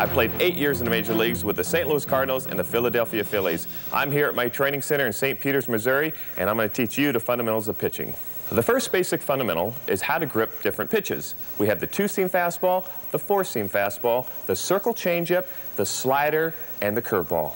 I played 8 years in the major leagues with the St. Louis Cardinals and the Philadelphia Phillies. I'm here at my training center in St. Peters, Missouri, and I'm going to teach you the fundamentals of pitching. The first basic fundamental is how to grip different pitches. We have the two-seam fastball, the four-seam fastball, the circle changeup, the slider, and the curveball.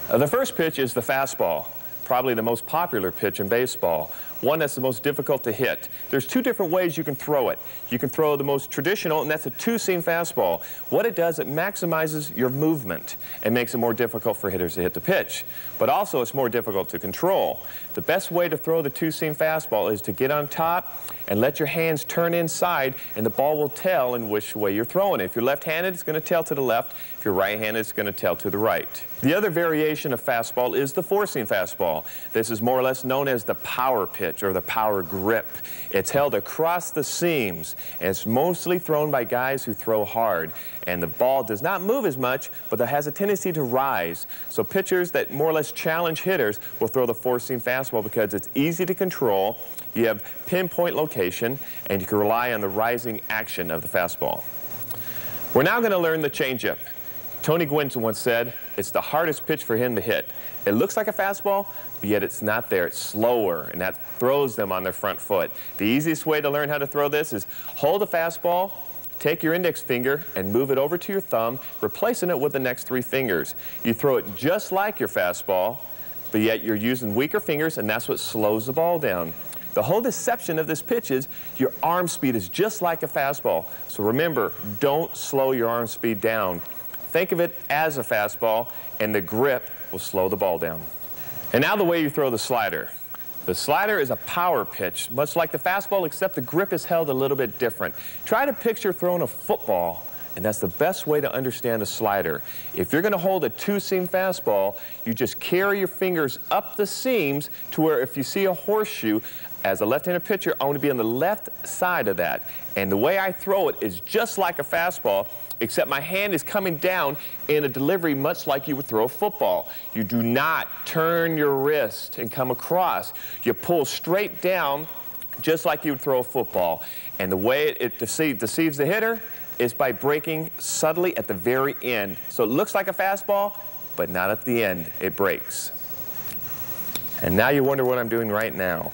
The first pitch is the fastball, probably the most popular pitch in baseball, one that's the most difficult to hit. There's two different ways you can throw it. You can throw the most traditional, and that's a two-seam fastball. What it does, it maximizes your movement and makes it more difficult for hitters to hit the pitch. But also, it's more difficult to control. The best way to throw the two-seam fastball is to get on top and let your hands turn inside, and the ball will tell in which way you're throwing it. If you're left-handed, it's going to tell to the left. If you're right-handed, it's going to tell to the right. The other variation of fastball is the four-seam fastball. This is more or less known as the power pitch or the power grip. It's held across the seams, and it's mostly thrown by guys who throw hard. And the ball does not move as much, but it has a tendency to rise. So pitchers that more or less challenge hitters will throw the four-seam fastball because it's easy to control, you have pinpoint location, and you can rely on the rising action of the fastball. We're now going to learn the changeup. Tony Gwynn once said, it's the hardest pitch for him to hit. It looks like a fastball, but yet it's not there. It's slower, and that throws them on their front foot. The easiest way to learn how to throw this is hold a fastball, take your index finger and move it over to your thumb, replacing it with the next three fingers. You throw it just like your fastball, but yet you're using weaker fingers, and that's what slows the ball down. The whole deception of this pitch is your arm speed is just like a fastball. So remember, don't slow your arm speed down. Think of it as a fastball, and the grip will slow the ball down. And now the way you throw the slider. The slider is a power pitch, much like the fastball, except the grip is held a little bit different. Try to picture throwing a football, and that's the best way to understand a slider. If you're going to hold a two-seam fastball, you just carry your fingers up the seams to where if you see a horseshoe, as a left-handed pitcher, I want to be on the left side of that. And the way I throw it is just like a fastball, except my hand is coming down in a delivery much like you would throw a football. You do not turn your wrist and come across. You pull straight down just like you would throw a football. And the way it deceives the hitter is by breaking subtly at the very end. So it looks like a fastball, but not at the end. It breaks. And now you wonder what I'm doing right now.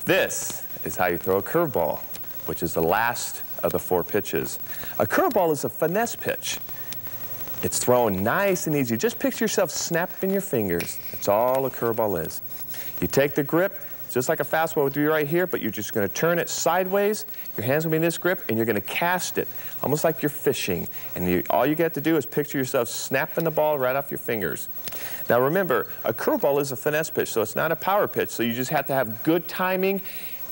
This is how you throw a curveball, which is the last of the four pitches. A curveball is a finesse pitch. It's thrown nice and easy. Just picture yourself snapping your fingers. That's all a curveball is. You take the grip, just like a fastball would do right here, but you're just going to turn it sideways. Your hand's going to be in this grip, and you're going to cast it, almost like you're fishing. And all you get to do is picture yourself snapping the ball right off your fingers. Now remember, a curveball is a finesse pitch, so it's not a power pitch, so you just have to have good timing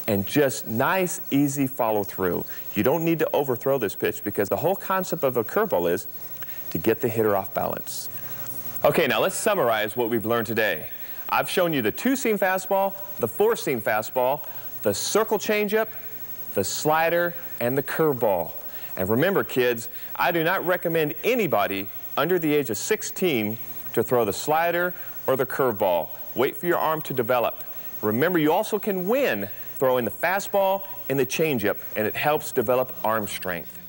and just nice, easy follow-through. You don't need to overthrow this pitch because the whole concept of a curveball is to get the hitter off balance. Okay, now let's summarize what we've learned today. I've shown you the two-seam fastball, the four-seam fastball, the circle changeup, the slider, and the curveball. And remember, kids, I do not recommend anybody under the age of 16 to throw the slider or the curveball. Wait for your arm to develop. Remember, you also can win throwing the fastball and the changeup, and it helps develop arm strength.